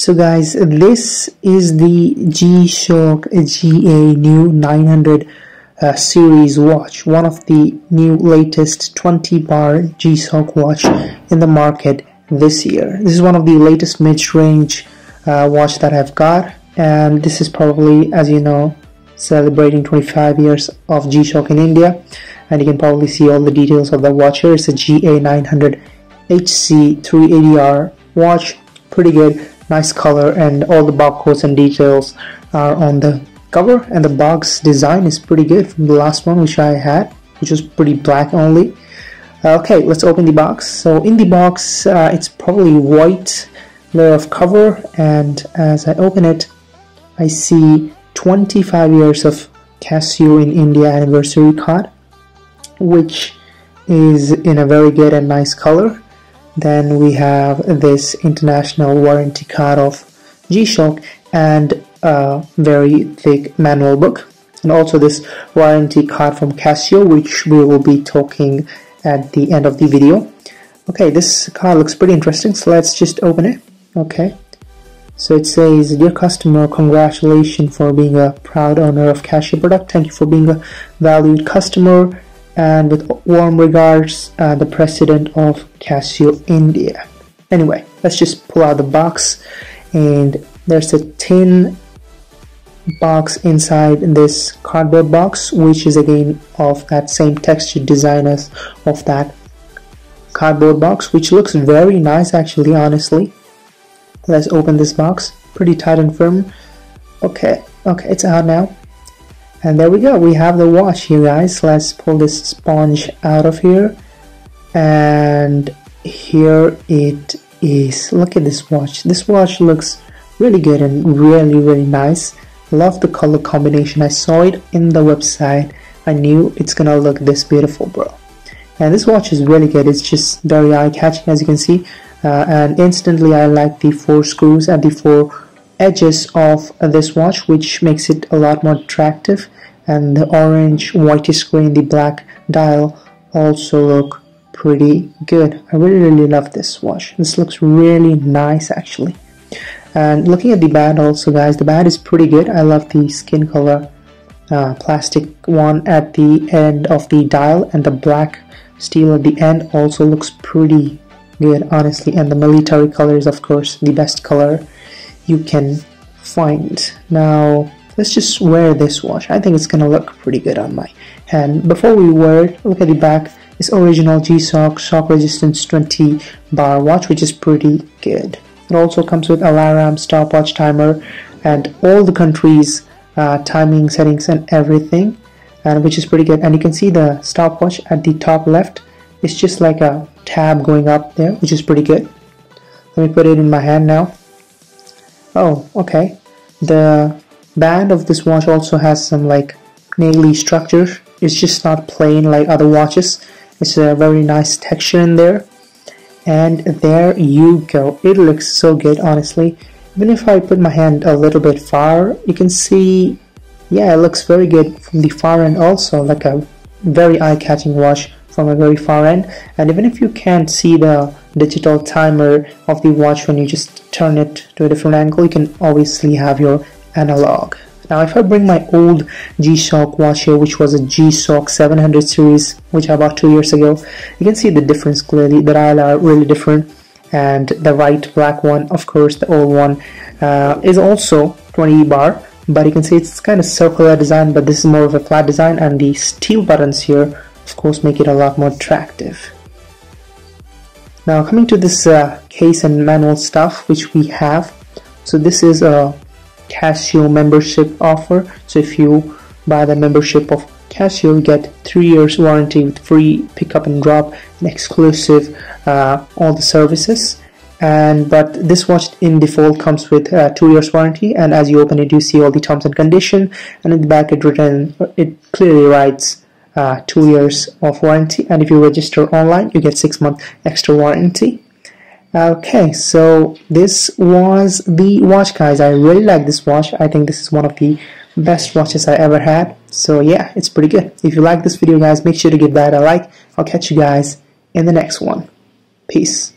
So guys, this is the G-Shock GA900 series watch, one of the new latest 20 bar G-Shock watch in the market this year. This is one of the latest mid-range watch that I've got, and this is probably, as you know, celebrating 25 years of G-Shock in India, and you can probably see all the details of the watch here. It's a GA900HC-3A watch, pretty good. Nice color, and all the barcodes and details are on the cover, and the box design is pretty good from the last one which I had, which was pretty black only. Okay, let's open the box. So in the box, it's probably white layer of cover, and as I open it, I see 25 years of Casio in India anniversary card, which is in a very good and nice color. Then we have this international warranty card of G-Shock and a very thick manual book, and also this warranty card from Casio, which we will be talking at the end of the video. Okay, this card looks pretty interesting, so let's just open it. Okay, so it says, "Dear customer, congratulations for being a proud owner of Casio product. Thank you for being a valued customer, and with warm regards, the president of Casio India." Anyway, let's just pull out the box, and there's a tin box inside this cardboard box, which is again of that same texture design as of that cardboard box, which looks very nice actually, honestly. Let's open this box. Pretty tight and firm. Okay, it's out now. And there we go, we have the watch here, guys. Let's pull this sponge out of here, and here it is. Look at this watch. This watch looks really good and really nice. Love the color combination. I saw it in the website. I knew it's gonna look this beautiful, bro. And this watch is really good. It's just very eye-catching, as you can see, and instantly I like the 4 screws at the 4 edges of this watch, which makes it a lot more attractive, and the orange whitish screen, the black dial also look pretty good. I really love this watch. This looks really nice actually. And looking at the band also, guys, the band is pretty good. I love the skin color plastic one at the end of the dial, and the black steel at the end also looks pretty good, honestly. And the military color is of course the best color you can find. Now let's just wear this watch. I think it's gonna look pretty good on my hand. Before we wear it, look at the back. It's original G-Shock shock resistance 20 bar watch, which is pretty good. It also comes with alarm, stopwatch, timer, and all the countries timing settings and everything, and which is pretty good. And you can see the stopwatch at the top left. It's just like a tab going up there, which is pretty good. Let me put it in my hand now. Oh, okay. The band of this watch also has some like naily structure. It's just not plain like other watches. It's a very nice texture in there. And there you go. It looks so good, honestly. Even if I put my hand a little bit far, you can see, yeah, it looks very good from the far end also, like a very eye-catching watch from a very far end. And even if you can't see the digital timer of the watch when you just turn it to a different angle, you can obviously have your analog. Now if I bring my old G-Shock watch here, which was a G-Shock 700 series, which I bought 2 years ago, you can see the difference clearly. The dial are really different, and the right black one, of course the old one, is also 20 bar, but you can see it's kind of circular design, but this is more of a flat design, and the steel buttons here of course make it a lot more attractive. Now coming to this case and manual stuff which we have. So this is a Casio membership offer. So if you buy the membership of Casio, you get 3 years warranty with free pickup and drop and exclusive all the services. But this watch in default comes with 2 years warranty, and as you open it you see all the terms and condition, and in the back it clearly writes 2 years of warranty, and if you register online you get 6 months extra warranty. Okay, so this was the watch, guys. I really like this watch. I think this is one of the best watches I ever had. So yeah, it's pretty good. If you like this video, guys, make sure to give that a like. I'll catch you guys in the next one. Peace.